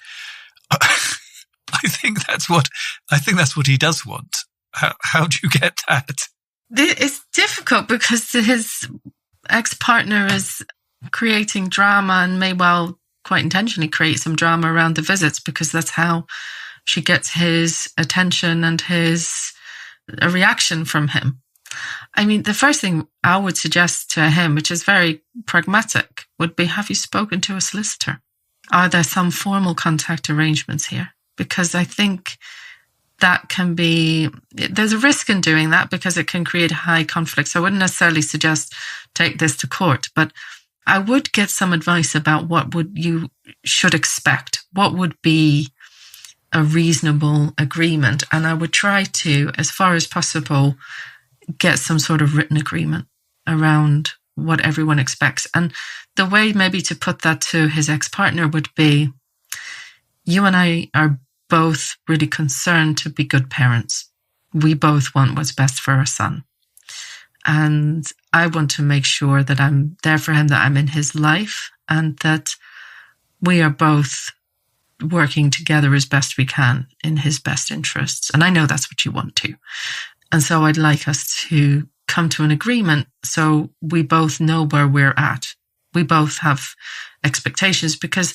that's what he does want. How do you get that? It's difficult because his ex-partner is creating drama and may well quite intentionally create some drama around the visits, because that's how she gets his attention and a reaction from him. I mean, the first thing I would suggest to him, which is very pragmatic, would be, have you spoken to a solicitor? Are there some formal contact arrangements here? Because I think that can be, there's a risk in doing that because it can create high conflict. So I wouldn't necessarily suggest take this to court, but I would get some advice about what you should expect. What would be a reasonable agreement? And I would try to, as far as possible, get some sort of written agreement around what everyone expects. And the way maybe to put that to his ex-partner would be, you and I are both really concerned to be good parents. We both want what's best for our son. And I want to make sure that I'm there for him, that I'm in his life, and that we are both working together as best we can in his best interests. And I know that's what you want to. And so I'd like us to come to an agreement so we both know where we're at. We both have expectations, because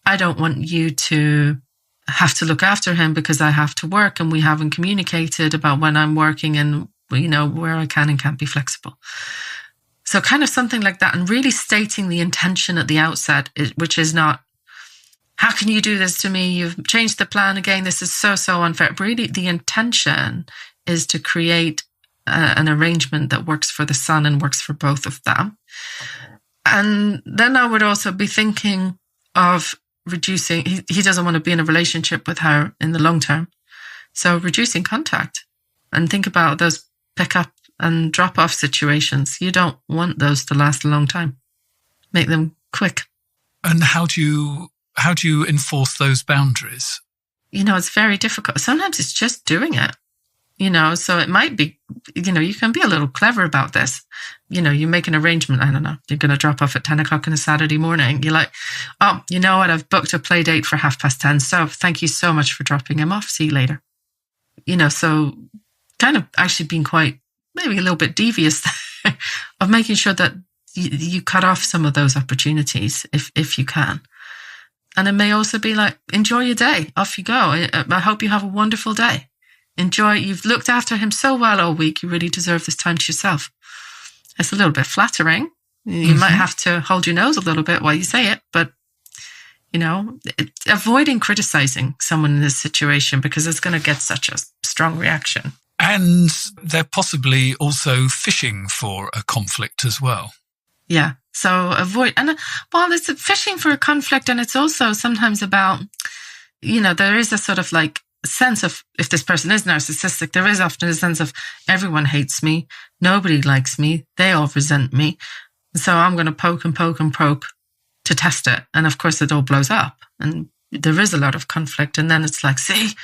I don't want you to have to look after him because I have to work and we haven't communicated about when I'm working and, where I can and can't be flexible. So kind of something like that, and really stating the intention at the outset, which is not, how can you do this to me? You've changed the plan again. This is so unfair. Really, the intention is to create an arrangement that works for the son and works for both of them. And then I would also be thinking of reducing, he doesn't want to be in a relationship with her in the long term. So reducing contact, and think about those pick up and drop off situations. You don't want those to last a long time. Make them quick. And how do you enforce those boundaries? It's very difficult. Sometimes it's just doing it. So it might be, you can be a little clever about this. You make an arrangement. I don't know, you're going to drop off at 10 o'clock on a Saturday morning. You're like, oh, you know what? I've booked a play date for 10:30. So thank you so much for dropping him off. See you later. So kind of actually being quite, maybe a little bit devious of making sure that you cut off some of those opportunities if you can. And it may also be like, enjoy your day. Off you go. I hope you have a wonderful day. Enjoy. You've looked after him so well all week. You really deserve this time to yourself. It's a little bit flattering. You might have to hold your nose a little bit while you say it, but, avoiding criticizing someone in this situation, because it's going to get such a strong reaction. And they're possibly also fishing for a conflict as well. Yeah. So avoid, and it's fishing for a conflict, and it's also sometimes about, there is a sort of like sense of, if this person is narcissistic, there is often a sense of, everyone hates me, nobody likes me, they all resent me. So I'm going to poke and poke and poke to test it. And of course it all blows up and there is a lot of conflict. And then it's like, see,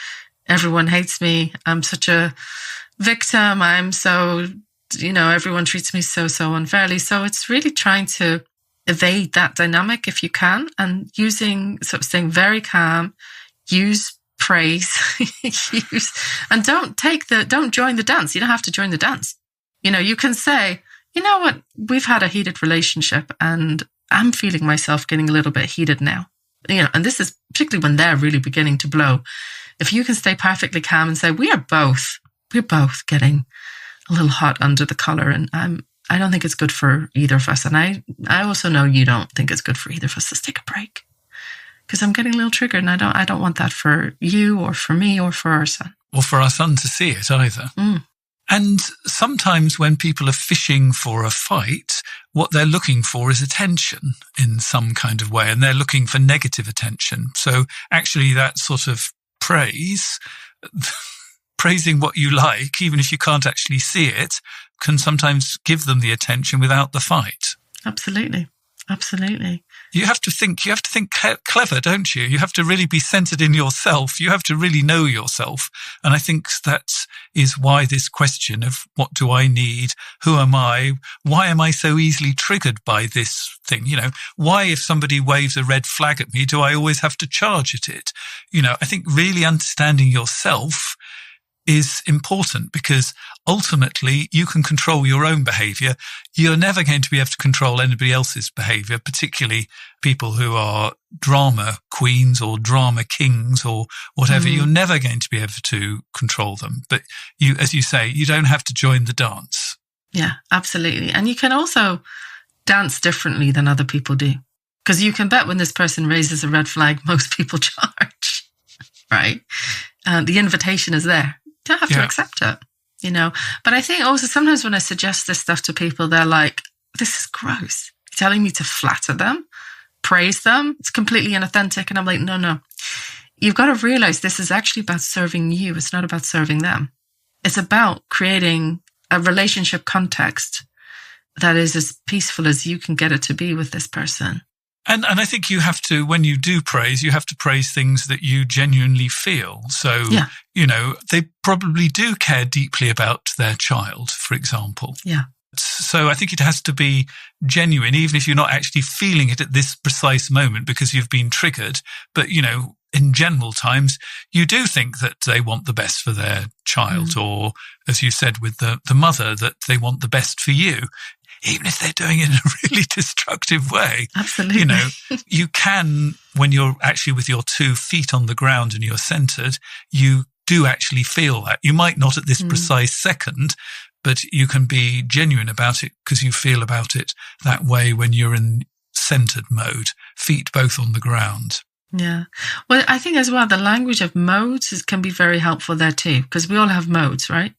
everyone hates me. I'm such a victim. I'm so, everyone treats me so unfairly. So it's really trying to evade that dynamic if you can, and staying very calm, use praise, and don't join the dance. You don't have to join the dance. You can say, you know what, we've had a heated relationship and I'm feeling myself getting a little bit heated now. And this is particularly when they're really beginning to blow. If you can stay perfectly calm and say, we're both getting a little hot under the collar, and I don't think it's good for either of us. And I also know you don't think it's good for either of us. Let's take a break. Because I'm getting a little triggered, and I don't want that for you or for me or for our son. Or for our son to see it either. Mm. And sometimes when people are fishing for a fight, what they're looking for is attention in some kind of way, and they're looking for negative attention. So actually that sort of praise, praising what you like, even if you can't actually see it, can sometimes give them the attention without the fight. Absolutely. Absolutely. You have to think clever, don't you? You have to really be centered in yourself. You have to really know yourself. And I think that is why this question of what do I need? Who am I? Why am I so easily triggered by this thing? You know, why if somebody waves a red flag at me, do I always have to charge at it? You know, I think really understanding yourself is important, because ultimately you can control your own behaviour. You're never going to be able to control anybody else's behaviour, particularly people who are drama queens or drama kings or whatever. You're never going to be able to control them. But you, as you say, you don't have to join the dance. Yeah, absolutely. And you can also dance differently than other people do. Because you can bet when this person raises a red flag, most people charge, right? The invitation is there. You don't have to accept it, you know. But I think also sometimes when I suggest this stuff to people, they're like, this is gross. You're telling me to flatter them, praise them. It's completely inauthentic. And I'm like, no. You've got to realize this is actually about serving you. It's not about serving them. It's about creating a relationship context that is as peaceful as you can get it to be with this person. And I think you have to, when you do praise, you have to praise things that you genuinely feel. So, you know, they probably do care deeply about their child, for example. Yeah. So I think it has to be genuine, even if you're not actually feeling it at this precise moment because you've been triggered. But, you know, in general times, you do think that they want the best for their child, or, as you said with the mother, that they want the best for you. Even if they're doing it in a really destructive way. Absolutely. You know, you can, when you're actually with your 2 feet on the ground and you're centered, you do actually feel that. You might not at this precise second, but you can be genuine about it because you feel about it that way when you're in centered mode, feet both on the ground. Yeah. Well, I think as well, the language of modes can be very helpful there too, because we all have modes, right?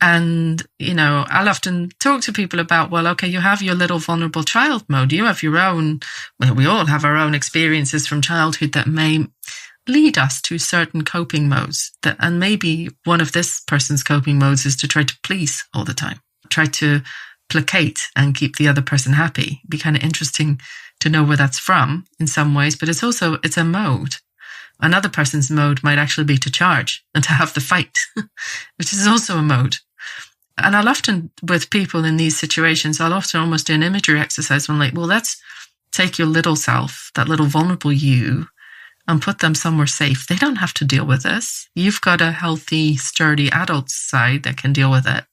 And, you know, I'll often talk to people about, well, okay, you have your little vulnerable child mode. You have your own, well, we all have our own experiences from childhood that may lead us to certain coping modes. And maybe one of this person's coping modes is to try to please all the time, try to placate and keep the other person happy. It'd be kind of interesting to know where that's from in some ways, but it's a mode. Another person's mode might actually be to charge and to have the fight, which is also a mode. And I'll often, with people in these situations, I'll often almost do an imagery exercise when I'm like, well, let's take your little self, that little vulnerable you, and put them somewhere safe. They don't have to deal with this. You've got a healthy, sturdy adult side that can deal with it.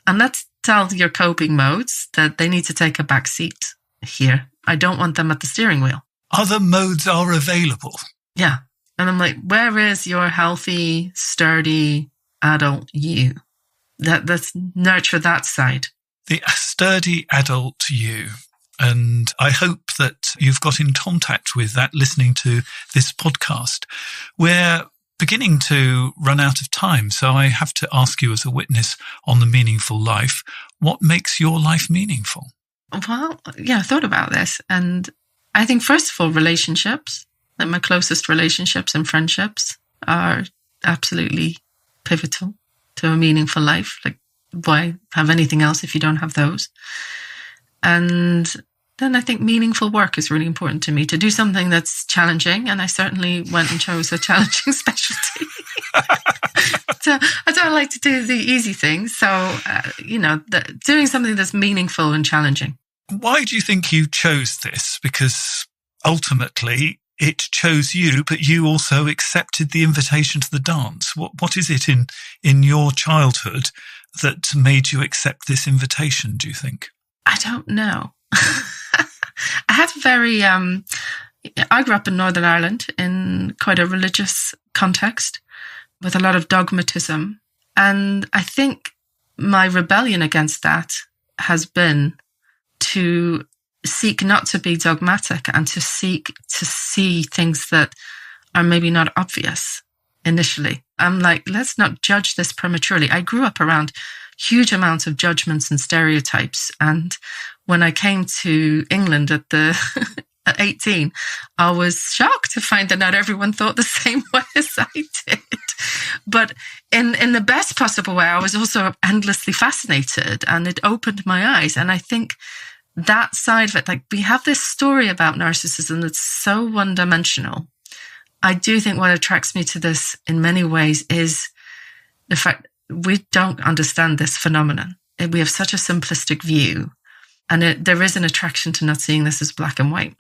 And let's tell your coping modes that they need to take a back seat here. I don't want them at the steering wheel. Other modes are available. Yeah. And I'm like, where is your healthy, sturdy adult you? Let's nurture that side. The sturdy adult you. And I hope that you've got in contact with that listening to this podcast. We're beginning to run out of time, so I have to ask you as a witness on the meaningful life, what makes your life meaningful? Well, yeah, I thought about this. And I think, first of all, relationships, like my closest relationships and friendships are absolutely pivotal to a meaningful life. Like, why have anything else if you don't have those? And then I think meaningful work is really important to me, to do something that's challenging. And I certainly went and chose a challenging specialty. So I don't like to do the easy things. So, doing something that's meaningful and challenging. Why do you think you chose this? Because ultimately it chose you, but you also accepted the invitation to the dance. What is it in your childhood that made you accept this invitation, do you think? I don't know. I had I grew up in Northern Ireland in quite a religious context with a lot of dogmatism. And I think my rebellion against that has been to seek not to be dogmatic and to seek to see things that are maybe not obvious initially. I'm like, let's not judge this prematurely. I grew up around huge amounts of judgments and stereotypes. And when I came to England at 18, I was shocked to find that not everyone thought the same way as I did. But in the best possible way, I was also endlessly fascinated, and it opened my eyes. And I think that side of it, like, we have this story about narcissism that's so one-dimensional. I do think what attracts me to this in many ways is the fact we don't understand this phenomenon. We have such a simplistic view, and there is an attraction to not seeing this as black and white.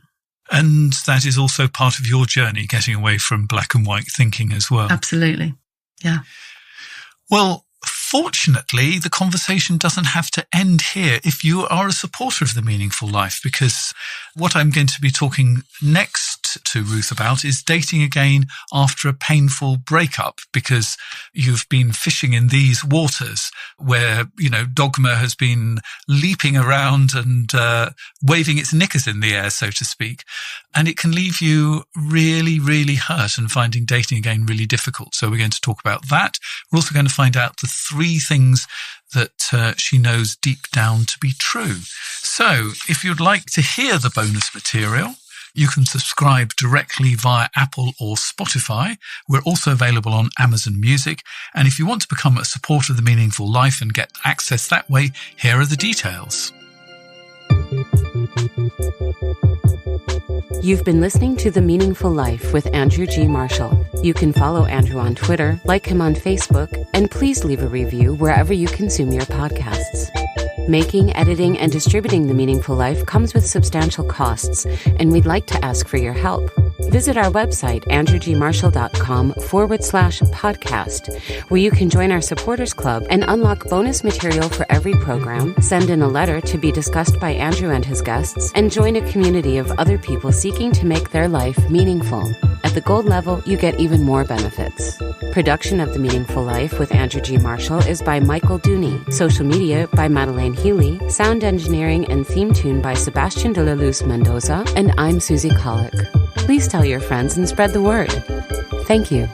And that is also part of your journey, getting away from black and white thinking as well. Absolutely. Yeah. Well, fortunately, the conversation doesn't have to end here if you are a supporter of the meaningful life, because what I'm going to be talking next to Ruth about is dating again after a painful breakup, because you've been fishing in these waters where, dogma has been leaping around and waving its knickers in the air, so to speak. And it can leave you really, really hurt and finding dating again really difficult. So we're going to talk about that. We're also going to find out the 3 things that she knows deep down to be true. So if you'd like to hear the bonus material, you can subscribe directly via Apple or Spotify. We're also available on Amazon Music. And if you want to become a supporter of The Meaningful Life and get access that way, here are the details. You've been listening to The Meaningful Life with Andrew G. Marshall. You can follow Andrew on Twitter, like him on Facebook, and please leave a review wherever you consume your podcasts. Making, editing, and distributing The Meaningful Life comes with substantial costs, and we'd like to ask for your help. Visit our website, andrewgmarshall.com/podcast, where you can join our supporters club and unlock bonus material for every program, send in a letter to be discussed by Andrew and his guests, and join a community of other people seeking to make their life meaningful. At the gold level, you get even more benefits. Production of The Meaningful Life with Andrew G. Marshall is by Michael Dooney. Social media by Madeleine Healy. Sound engineering and theme tune by Sebastian de la Luz Mendoza. And I'm Susie Colick. Please tell your friends and spread the word. Thank you.